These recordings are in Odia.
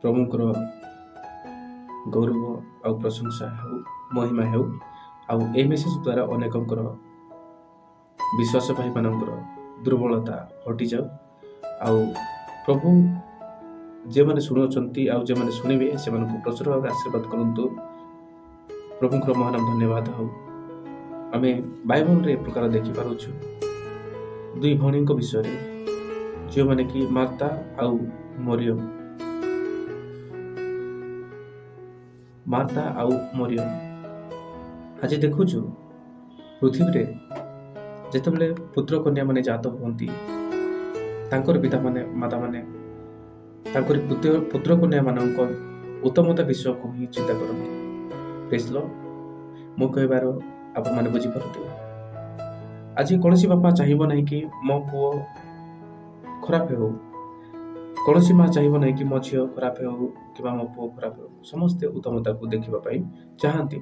ପ୍ରଭୁଙ୍କର ଗୌରବ ଆଉ ପ୍ରଶଂସା ହେଉ, ମହିମା ହେଉ। ଆଉ এই ମେସେଜ ଦ୍ୱାରା ଅନେକଙ୍କର ବିଶ୍ୱାସ ଭାଇମାନଙ୍କର ଦୁର୍ବଳତା ହଟିଯାଉ। ଆଉ ପ୍ରଭୁ ଯେଉଁମାନେ ଶୁଣୁଛନ୍ତି ଆଉ ଯେଉଁମାନେ ଶୁଣିବେ ସେମାନଙ୍କୁ ପ୍ରଚୁର ଭାବରେ ଆଶୀର୍ବାଦ କରନ୍ତୁ। ପ୍ରଭୁଙ୍କର ମହାନ ଧନ୍ୟବାଦ ହେଉ। ଆମେ ବାଇବଲରେ ଏ ପ୍ରକାର ଦେଖିପାରୁଛୁ ଦୁଇ ଭଉଣୀଙ୍କ ବିଷୟରେ, ଯେଉଁମାନେ କି ମାର୍ତା ଆଉ ମରିୟମ। ମାର୍ତା ଆଉ ମରିୟମ ଆଜି ଦେଖୁଛୁ ପୃଥିବୀରେ ଯେତେବେଳେ ପୁତ୍ର କନ୍ୟାମାନେ ଜାତ ହୁଅନ୍ତି, ତାଙ୍କର ମାତାମାନେ ତାଙ୍କର ପୁତ୍ର କନ୍ୟାମାନଙ୍କ ଉତ୍ତମତା ବିଷୟକୁ ହିଁ ଚିନ୍ତା କରନ୍ତି। ପ୍ରେଜ୍ ଲର୍ଡ। ମୁଁ କହିବାର ଆପଣମାନେ ବୁଝିପାରୁଥିବେ। ଆଜି କୌଣସି ବାପା ଚାହିଁବ ନାହିଁ କି ମୋ ପୁଅ ଖରାପ ହେଉ, କୌଣସି ମା ଚାହିଁବ ନାହିଁ କି ମୋ ଝିଅ ଖରାପ ହେଉ କିମ୍ବା ମୋ ପୁଅ ଖରାପ ହେଉ। ସମସ୍ତେ ଉତ୍ତମତାକୁ ଦେଖିବା ପାଇଁ ଚାହାନ୍ତି।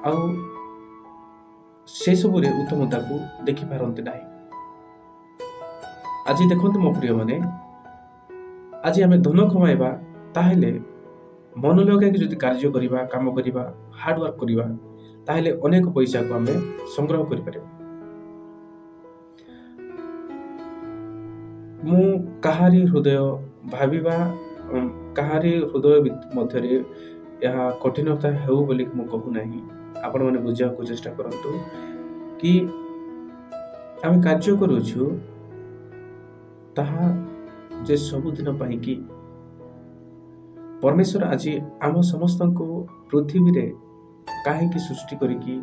ଆଉ ସେସବୁରେ ଉତ୍ତମତାକୁ ଦେଖିପାରନ୍ତି ନାହିଁ। ଆଜି ଦେଖନ୍ତୁ ମୋ ପ୍ରିୟମାନେ, ଆଜି ଆମେ ଧନ କମାଇବା, ତାହେଲେ ମନ ଲଗାଇକି ଯଦି କାର୍ଯ୍ୟ କରିବା, କାମ କରିବା, ହାର୍ଡୱାର୍କ କରିବା, ତାହେଲେ ଅନେକ ପଇସାକୁ ଆମେ ସଂଗ୍ରହ କରିପାରିବା। ମୁଁ କାହାରି ହୃଦୟ ଭାବିବା, କାହାରି ହୃଦୟ ମଧ୍ୟରେ ଏହା କଠିନତା ହେଉ ବୋଲି ମୁଁ କହୁନାହିଁ। ଆପଣମାନେ ବୁଝିବାକୁ ଚେଷ୍ଟା କରନ୍ତୁ କି ଆମେ କାର୍ଯ୍ୟ କରୁଛୁ ତାହା ଯେ ସବୁଦିନ ପାଇଁ କି ପରମେଶ୍ୱର ଆଜି ଆମ ସମସ୍ତଙ୍କୁ ପୃଥିବୀରେ କାହିଁକି ସୃଷ୍ଟି କରିକି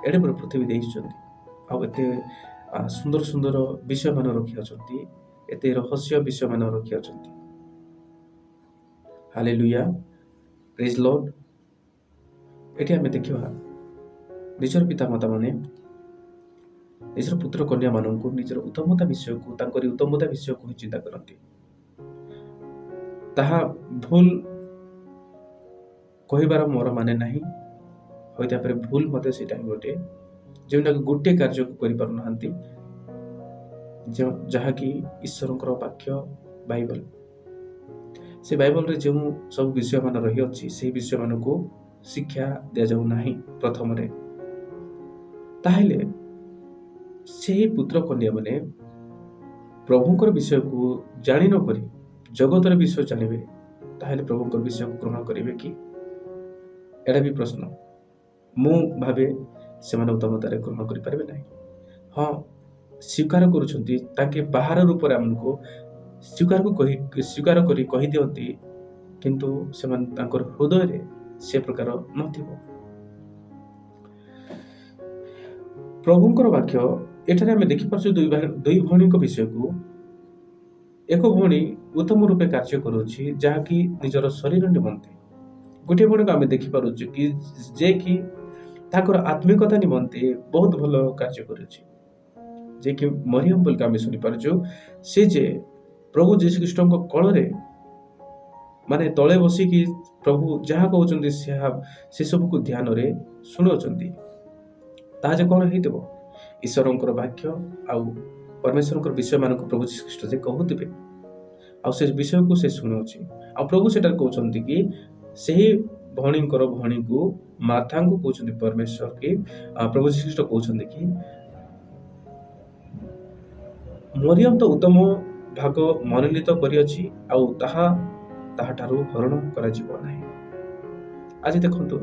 ଏଡ଼େ ବଡ଼ ପୃଥିବୀ ଦେଇଛନ୍ତି, ଆଉ ଏତେ ସୁନ୍ଦର ସୁନ୍ଦର ବିଷୟମାନ ରଖିଅଛନ୍ତି, ଏତେ ରହସ୍ୟ ବିଷୟମାନ ରଖିଅଛନ୍ତି। ହାଲେଲୁୟା, ପ୍ରେଜ୍ ଲର୍ଡ। ଏଠି ଆମେ ଦେଖିବା ନିଜର ପିତାମାତାମାନେ ନିଜର ପୁତ୍ର କନ୍ୟାମାନଙ୍କୁ ନିଜର ଉତ୍ତମତା ବିଷୟକୁ, ତାଙ୍କରି ଉତ୍ତମତା ବିଷୟକୁ ହିଁ ଚିନ୍ତା କରନ୍ତି। ତାହା ଭୁଲ କହିବାର ମୋର ମାନେ ନାହିଁ, ହୋଇଥାଇପାରେ ଭୁଲ ମଧ୍ୟ ସେଇଟା ହିଁ ଗୋଟେ, ଯେଉଁଟାକି ଗୋଟିଏ କାର୍ଯ୍ୟକୁ କରିପାରୁନାହାନ୍ତି, ଯାହାକି ଈଶ୍ୱରଙ୍କର ବାକ୍ୟ ବାଇବଲ। ସେ ବାଇବଲରେ ଯେଉଁ ସବୁ ବିଷୟମାନ ରହିଅଛି ସେହି ବିଷୟମାନଙ୍କୁ ଶିକ୍ଷା ଦିଆଯାଉ ନାହିଁ ପ୍ରଥମରେ। ତାହେଲେ ସେହି ପୁତ୍ର କନ୍ୟାମାନେ ପ୍ରଭୁଙ୍କର ବିଷୟକୁ ଜାଣି ନ କରି ଜଗତର ବିଷୟ ଜାଣିବେ, ତାହେଲେ ପ୍ରଭୁଙ୍କର ବିଷୟକୁ ଗ୍ରହଣ କରିବେ କି? ଏଇଟା ବି ପ୍ରଶ୍ନ। ମୁଁ ଭାବେ ସେମାନେ ଉତ୍ତମତାରେ ଗ୍ରହଣ କରିପାରିବେ ନାହିଁ। ହଁ, ସ୍ୱୀକାର କରୁଛନ୍ତି, ତାଙ୍କେ ବାହାର ରୂପରେ ଆମକୁ ସ୍ୱୀକାର କରି କହିଦିଅନ୍ତି, କିନ୍ତୁ ସେମାନେ ତାଙ୍କର ହୃଦୟରେ ସେ ପ୍ରକାର ନଥିବ। ପ୍ରଭୁଙ୍କର ବାକ୍ୟ ଏଠାରେ ଆମେ ଦେଖିପାରୁଛୁ ଦୁଇ ଭଉଣୀଙ୍କ ବିଷୟକୁ। ଏକ ଭଉଣୀ ଉତ୍ତମ ରୂପେ କାର୍ଯ୍ୟ କରୁଛି, ଯାହାକି ନିଜର ଶରୀର ନିମନ୍ତେ। ଗୋଟିଏ ଭଉଣୀକୁ ଆମେ ଦେଖିପାରୁଛୁ କି ଯେ କି ତାଙ୍କର ଆତ୍ମିକତା ନିମନ୍ତେ ବହୁତ ଭଲ କାର୍ଯ୍ୟ କରୁଛି, ଯେ କି ମରିୟମ ବୋଲି ଆମେ ଶୁଣିପାରୁଛୁ। ସେ ଯେ ପ୍ରଭୁ ଯୀଶୁଖ୍ରୀଷ୍ଟଙ୍କ କୋଳରେ ମାନେ ତଳେ ବସିକି ପ୍ରଭୁ ଯାହା କହୁଛନ୍ତି ସେ ସବୁକୁ ଧ୍ୟାନରେ ଶୁଣୁଛନ୍ତି। ତାହା ଯେ କ'ଣ ହେଇଥିବ? ଈଶ୍ୱରଙ୍କର ବାକ୍ୟ ଆଉ ପରମେଶ୍ୱରଙ୍କର ବିଷୟମାନଙ୍କୁ ପ୍ରଭୁ ଯୀଶୁଖ୍ରୀଷ୍ଟ ଯେ କହୁଥିବେ, ଆଉ ସେ ବିଷୟକୁ ସେ ଶୁଣୁଛି। ଆଉ ପ୍ରଭୁ ସେଠାରେ କହୁଛନ୍ତି କି ସେହି ଭଉଣୀକୁ ମାର୍ଥାଙ୍କୁ କହୁଛନ୍ତି ପରମେଶ୍ୱର କି ପ୍ରଭୁ ଯୀଶୁଖ୍ରୀଷ୍ଟ କହୁଛନ୍ତି କି ମରିୟମ ତ ଉତ୍ତମ ଭାଗ ମନୋନୀତ କରିଅଛି, ଆଉ ତାହାଠାରୁ ହରଣ କରାଯିବ ନାହିଁ। ଆଜି ଦେଖନ୍ତୁ,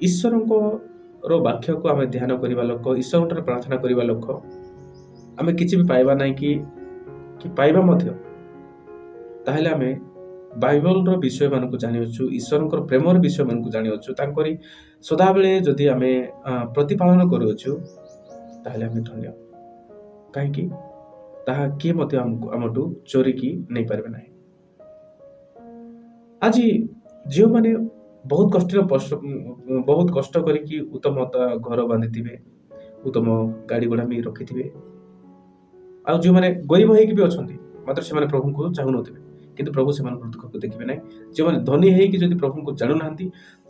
ଈଶ୍ୱରଙ୍କର ବାକ୍ୟକୁ ଆମେ ଧ୍ୟାନ କରିବା ଲୋକ, ଈଶ୍ୱରଙ୍କର ପ୍ରାର୍ଥନା କରିବା ଲୋକ, ଆମେ କିଛି ବି ପାଇବା ନାହିଁ କି ପାଇବା ମଧ୍ୟ, ତାହେଲେ ଆମେ ବାଇବଲର ବିଷୟମାନଙ୍କୁ ଜାଣିଅଛୁ, ଈଶ୍ୱରଙ୍କର ପ୍ରେମର ବିଷୟମାନଙ୍କୁ ଜାଣିଅଛୁ, ତାଙ୍କରି ସଦାବେଳେ ଯଦି ଆମେ ପ୍ରତିପାଳନ କରୁଅଛୁ, ତାହେଲେ ଆମେ ଧନ୍ୟ। କାହିଁକି? ତାହା କିଏ ମଧ୍ୟ ଆମଠୁ ଚୋରିକି ନେଇପାରିବେ ନାହିଁ। ଆଜି ଯେଉଁମାନେ ବହୁତ କଷ୍ଟ କରିକି ଉତ୍ତମ ଘର ବାନ୍ଧିଥିବେ, ଉତ୍ତମ ଗାଡ଼ି ଘୋଡ଼ା ବି ରଖିଥିବେ, ଆଉ ଯେଉଁମାନେ ଗରିବ ହେଇକି ବି ଅଛନ୍ତି, ମାତ୍ର ସେମାନେ ପ୍ରଭୁଙ୍କୁ ଚାହୁଁନଥିବେ, କିନ୍ତୁ ପ୍ରଭୁ ସେମାନଙ୍କ ଦୁଃଖକୁ ଦେଖିବେ ନାହିଁ। ଯେଉଁମାନେ ଧନୀ ହେଇକି ଯଦି ପ୍ରଭୁଙ୍କୁ ଜାଣୁନାହାନ୍ତି,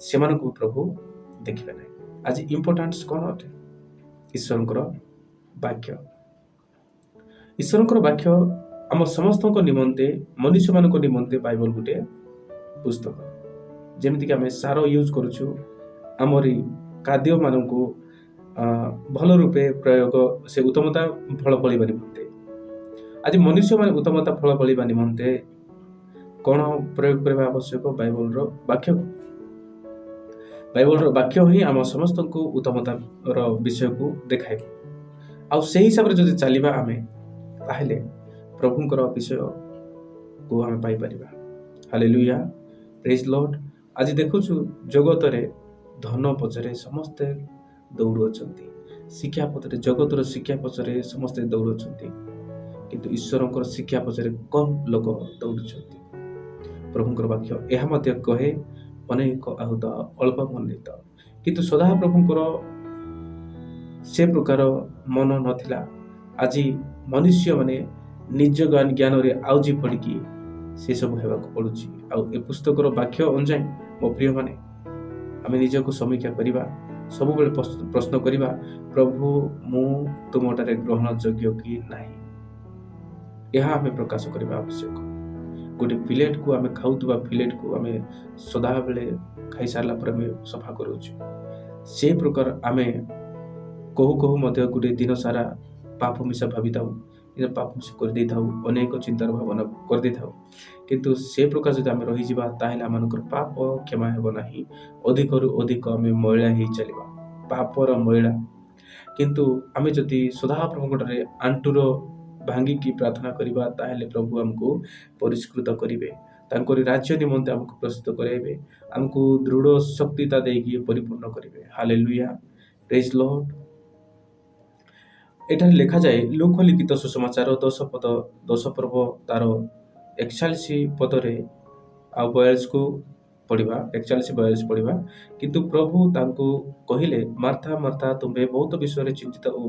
ସେମାନଙ୍କୁ ପ୍ରଭୁ ଦେଖିବେ ନାହିଁ। ଆଜି ଇମ୍ପୋର୍ଟାନ୍ସ କ'ଣ ଅଟେ? ଈଶ୍ୱରଙ୍କର ବାକ୍ୟ। ଈଶ୍ୱରଙ୍କର ବାକ୍ୟ ଆମ ସମସ୍ତଙ୍କ ନିମନ୍ତେ ମନୁଷ୍ୟମାନଙ୍କ ନିମନ୍ତେ ବାଇବଲ ଗୋଟେ ପୁସ୍ତକ। ଯେମିତିକି ଆମେ ସାର ୟୁଜ୍ କରୁଛୁ ଆମରି ଖାଦ୍ୟମାନଙ୍କୁ ଭଲ ରୂପେ ପ୍ରୟୋଗ ସେ ଉତ୍ତମତା ଫଳ ଫଳିବା ନିମନ୍ତେ। ଆଜି ମନୁଷ୍ୟମାନେ ଉତ୍ତମତା ଫଳ ଫଳିବା ନିମନ୍ତେ କ'ଣ ପ୍ରୟୋଗ କରିବା ଆବଶ୍ୟକ? ବାଇବଲର ବାକ୍ୟକୁ। ବାଇବଲର ବାକ୍ୟ ହିଁ ଆମ ସମସ୍ତଙ୍କୁ ଉତ୍ତମତାର ବିଷୟକୁ ଦେଖାଇବ। ଆଉ ସେହି ହିସାବରେ ଯଦି ଚାଲିବା ଆମେ, ତାହେଲେ ପ୍ରଭୁଙ୍କର ବିଷୟକୁ ଆମେ ପାଇପାରିବା। ହାଲେଲୁୟା, ପ୍ରେଜ୍ ଲର୍ଡ। ଆଜି ଦେଖୁଛୁ ଜଗତରେ ଧନ ପଛରେ ସମସ୍ତେ ଦୌଡ଼ୁଅଛନ୍ତି, ଶିକ୍ଷା ପଛରେ, ଜଗତର ଶିକ୍ଷା ପଛରେ ସମସ୍ତେ ଦୌଡ଼ୁଅଛନ୍ତି, କିନ୍ତୁ ଈଶ୍ୱରଙ୍କର ଶିକ୍ଷା ପଛରେ କମ୍ ଲୋକ ଦୌଡ଼ୁଛନ୍ତି। ପ୍ରଭୁଙ୍କର ବାକ୍ୟ ଏହା ମଧ୍ୟ କହେ, ଅନେକ ଆହୁତ ଅଳ୍ପ ମଣ୍ଡିତ। କିନ୍ତୁ ସଦାପ୍ରଭୁଙ୍କର ସେ ପ୍ରକାର ମନ ନଥିଲା। ଆଜି ମନୁଷ୍ୟମାନେ ନିଜ ଜ୍ଞାନରେ ଆଉଜି ପଡ଼ିକି ସେସବୁ ହେବାକୁ ପଡ଼ୁଛି। ଆଉ ଏ ପୁସ୍ତକର ବାକ୍ୟ ଅନୁଯାୟୀ ମୋ ପ୍ରିୟମାନେ, ଆମେ ନିଜକୁ ସମୀକ୍ଷା କରିବା, ସବୁବେଳେ ପ୍ରଶ୍ନ କରିବା, ପ୍ରଭୁ ମୁଁ ତୁମଠାରେ ଗ୍ରହଣ ଯୋଗ୍ୟ କି ନାହିଁ? ଏହା ଆମେ ପ୍ରକାଶ କରିବା ଆବଶ୍ୟକ। ଗୋଟେ ପ୍ଲେଟ୍କୁ ଆମେ ଖାଉଥିବା ପ୍ଲେଟ୍କୁ ଆମେ ସଦାବେଳେ ଖାଇସାରିଲା ପରେ ଆମେ ସଫା କରୁଛୁ। ସେ ପ୍ରକାର ଆମେ କହୁ କହୁ ମଧ୍ୟ ଗୋଟେ ଦିନ ସାରା ପାପ ମିଶା ଭାବିଥାଉ, ପାପ ମିଶା କରିଦେଇଥାଉ, ଅନେକ ଚିନ୍ତାର ଭାବନା କରିଦେଇଥାଉ। କିନ୍ତୁ ସେ ପ୍ରକାର ଯଦି ଆମେ ରହିଯିବା, ତାହେଲେ ଆମମାନଙ୍କର ପାପ କ୍ଷମା ହେବ ନାହିଁ। ଅଧିକରୁ ଅଧିକ ଆମେ ମଇଳା ହେଇ ଚାଲିବା, ପାପର ମଇଳା। କିନ୍ତୁ ଆମେ ଯଦି ସଦାପ୍ରଭୁଙ୍କଠାରେ ଆଣ୍ଠୁର ଭାଙ୍ଗିକି ପ୍ରାର୍ଥନା କରିବା, ତାହେଲେ ପ୍ରଭୁ ଆମକୁ ପରିଷ୍କୃତ କରିବେ, ତାଙ୍କରି ରାଜ୍ୟ ନିମନ୍ତେ ଆମକୁ ପ୍ରସ୍ତୁତ କରାଇବେ, ଆମକୁ ଦୃଢ଼ ଶକ୍ତିତା ଦେଇକି ପରିପୂର୍ଣ୍ଣ କରିବେ। ହାଲେଲୁୟା, ପ୍ରେଜ୍ ଲର୍ଡ। ଏଠାରେ ଲେଖାଯାଏ, ଲୁକ ଲିଖିତ ସୁସମାଚାର 10 ପର୍ବ ତାର 41 ପଦରେ ଆଉ 42କୁ ପଢ଼ିବା, 41-42 ପଢ଼ିବା। କିନ୍ତୁ ପ୍ରଭୁ ତାଙ୍କୁ କହିଲେ, ମାର୍ଥା ମାର୍ଥା, ତୁମେ ବହୁତ ବିଷୟରେ ଚିନ୍ତିତ ଓ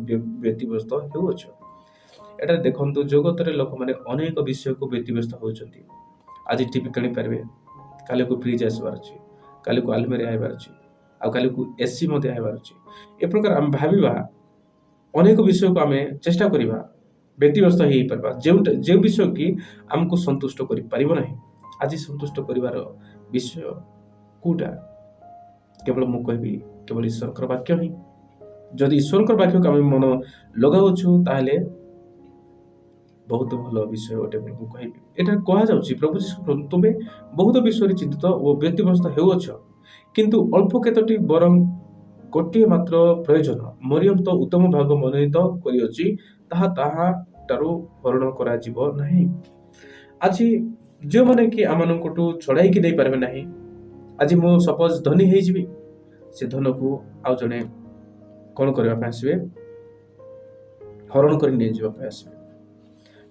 ବ୍ୟତିବ୍ୟସ୍ତ ହେଉଅଛ। ଏଠାରେ ଦେଖନ୍ତୁ, ଜଗତରେ ଲୋକମାନେ ଅନେକ ବିଷୟକୁ ବ୍ୟତିବ୍ୟସ୍ତ ହେଉଛନ୍ତି। ଆଜି ଟିଭି କିଣିପାରିବେ, କାଲିକୁ ଫ୍ରିଜ୍ ଆସିବାର ଅଛି, କାଲିକୁ ଆଲମିରା ଆସିବାର ଅଛି, ଆଉ କାଲିକୁ ଏସି ମଧ୍ୟ ଆସିବାର ଅଛି। ଏ ପ୍ରକାର ଆମେ ଭାବିବା, ଅନେକ ବିଷୟକୁ ଆମେ ଚେଷ୍ଟା କରିବା, ବ୍ୟତିବ୍ୟସ୍ତ ହେଇପାରିବା, ଯେଉଁ ବିଷୟ କି ଆମକୁ ସନ୍ତୁଷ୍ଟ କରିପାରିବ ନାହିଁ। ଆଜି ସନ୍ତୁଷ୍ଟ କରିବାର ବିଷୟ କୋଉଟା? କେବଳ ମୁଁ କହିବି, କେବଳ ଈଶ୍ୱରଙ୍କର ବାକ୍ୟ ହିଁ। ଯଦି ଈଶ୍ୱରଙ୍କର ବାକ୍ୟକୁ ଆମେ ମନ ଲଗାଉଛୁ, ତାହେଲେ ବହୁତ ଭଲ ବିଷୟ ଅଟେ ବୋଲି ମୁଁ କହିବି। ଏଠାରେ କୁହାଯାଉଛି, ପ୍ରଭୁ ଯୀଶୁ, ତୁମେ ବହୁତ ବିଷୟରେ ଚିନ୍ତିତ ଓ ବ୍ୟତିବ୍ୟସ୍ତ ହେଉଅଛ, କିନ୍ତୁ ଅଳ୍ପ କେତୋଟି ବରଂ ଗୋଟିଏ ମାତ୍ର ପ୍ରୟୋଜନ। ମରିୟମ ତ ଉତ୍ତମ ଭାଗ ମନୋନୀତ କରିଅଛି, ତାହାଠାରୁ ହରଣ କରାଯିବ ନାହିଁ। ଆଜି ଯେଉଁମାନେ କି ଆମମାନଙ୍କଠୁ ଛଡ଼ାଇକି ନେଇପାରିବେ ନାହିଁ, ଆଜି ମୁଁ ସପୋଜ ଧନୀ ହେଇଯିବି, ସେ ଧନକୁ ଆଉ ଜଣେ କ'ଣ କରିବା ପାଇଁ ଆସିବେ? ହରଣ କରି ନେଇଯିବା ପାଇଁ ଆସିବେ।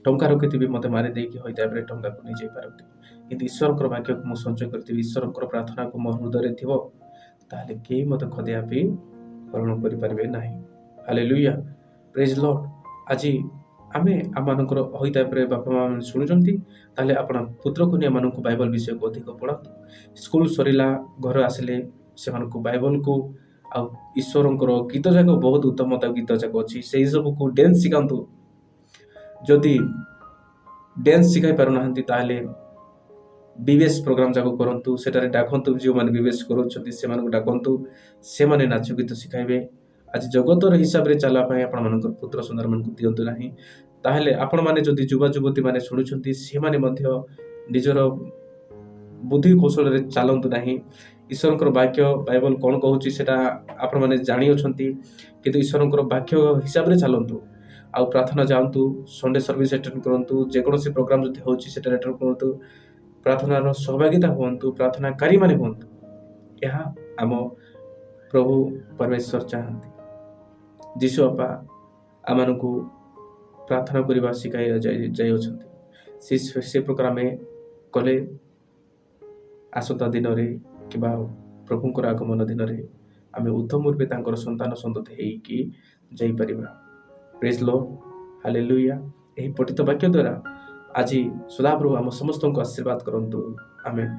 ଟଙ୍କା ରଖିଥିବି, ମୋତେ ମାରି ଦେଇକି ହୋଇଥାଇପାରେ ଟଙ୍କାକୁ ନେଇଯାଇପାରନ୍ତି। କିନ୍ତୁ ଈଶ୍ୱରଙ୍କର ବାକ୍ୟକୁ ମୁଁ ସଞ୍ଚୟ କରିଥିବି, ଈଶ୍ୱରଙ୍କର ପ୍ରାର୍ଥନାକୁ ମୋ ହୃଦୟରେ ଥିବ, ତାହେଲେ କେହି ମୋତେ ଖଦିଆପି ହରଣ କରିପାରିବେ ନାହିଁ। ହାଲେଲୁୟା, ପ୍ରେଜ୍ ଲର୍ଡ। ଆଜି ଆମେ ଆମମାନଙ୍କର ହୋଇଥାଇପାରେ ବାପା ମା' ମାନେ ଶୁଣୁଛନ୍ତି, ତାହେଲେ ଆପଣ ପୁତ୍ର କନ୍ୟାମାନଙ୍କୁ ବାଇବଲ ବିଷୟକୁ ଅଧିକ ପଢ଼ାନ୍ତୁ। ସ୍କୁଲ ସରିଲା, ଘର ଆସିଲେ ସେମାନଙ୍କୁ ବାଇବଲକୁ ଆଉ ଈଶ୍ୱରଙ୍କର ଗୀତ ଯାକ, ବହୁତ ଉତ୍ତମତା ଗୀତ ଯାକ ଅଛି, ସେହି ସବୁକୁ ଡ୍ୟାନ୍ସ ଶିଖାନ୍ତୁ। ଯଦି ଡ୍ୟାନ୍ସ ଶିଖାଇ ପାରୁନାହାନ୍ତି, ତାହେଲେ ବିବେଶ ପ୍ରୋଗ୍ରାମ ଯାକ କରନ୍ତୁ, ସେଠାରେ ଡାକନ୍ତୁ, ଯେଉଁମାନେ ବିବେଶ କରୁଛନ୍ତି ସେମାନଙ୍କୁ ଡାକନ୍ତୁ, ସେମାନେ ନାଚ ଗୀତ ଶିଖାଇବେ। ଆଜି ଜଗତର ହିସାବରେ ଚାଲିବା ପାଇଁ ଆପଣମାନଙ୍କର ପୁତ୍ର ସନ୍ତାନମାନଙ୍କୁ ଦିଅନ୍ତୁ ନାହିଁ। ତାହେଲେ ଆପଣମାନେ ଯଦି ଯୁବା ଯୁବତୀମାନେ ଶୁଣୁଛନ୍ତି, ସେମାନେ ମଧ୍ୟ ନିଜର ବୁଦ୍ଧି କୌଶଳରେ ଚାଲନ୍ତୁ ନାହିଁ। ଈଶ୍ୱରଙ୍କର ବାକ୍ୟ ବାଇବଲ କ'ଣ କହୁଛି ସେଟା ଆପଣମାନେ ଜାଣିଅଛନ୍ତି, କିନ୍ତୁ ଈଶ୍ୱରଙ୍କର ବାକ୍ୟ ହିସାବରେ ଚାଲନ୍ତୁ। ଆଉ ପ୍ରାର୍ଥନା ଯାଆନ୍ତୁ, ସଣ୍ଡେ ସର୍ଭିସ୍ ଆଟେଣ୍ଡ କରନ୍ତୁ, ଯେକୌଣସି ପ୍ରୋଗ୍ରାମ ଯଦି ହେଉଛି ସେଠାରେ ଆଟେଣ୍ଡ କରନ୍ତୁ, ପ୍ରାର୍ଥନାର ସହଭାଗିତା ହୁଅନ୍ତୁ, ପ୍ରାର୍ଥନାକାରୀମାନେ ହୁଅନ୍ତୁ। ଏହା ଆମ ପ୍ରଭୁ ପରମେଶ୍ୱର ଚାହାନ୍ତି। ଯୀଶୁ ବାପା ଆମମାନଙ୍କୁ ପ୍ରାର୍ଥନା କରିବା ଶିଖାଇ ଯାଇଅଛନ୍ତି। ସେ ପ୍ରକାର ଆମେ କଲେ ଆସନ୍ତା ଦିନରେ କିମ୍ବା ପ୍ରଭୁଙ୍କର ଆଗମନ ଦିନରେ ଆମେ ଉତ୍ତମ ରୂପେ ତାଙ୍କର ସନ୍ତାନ ସନ୍ତତି ହେଇକି ଯାଇପାରିବା। ପ୍ରେଜ୍ ଲର୍ଡ, ହାଲେଲୁୟା। ଏହି ପଠିତ ବାକ୍ୟ ଦ୍ୱାରା ଆଜି ସଦାପ୍ରଭୁ ଆମ ସମସ୍ତଙ୍କୁ ଆଶୀର୍ବାଦ କରନ୍ତୁ। ଆମେନ୍।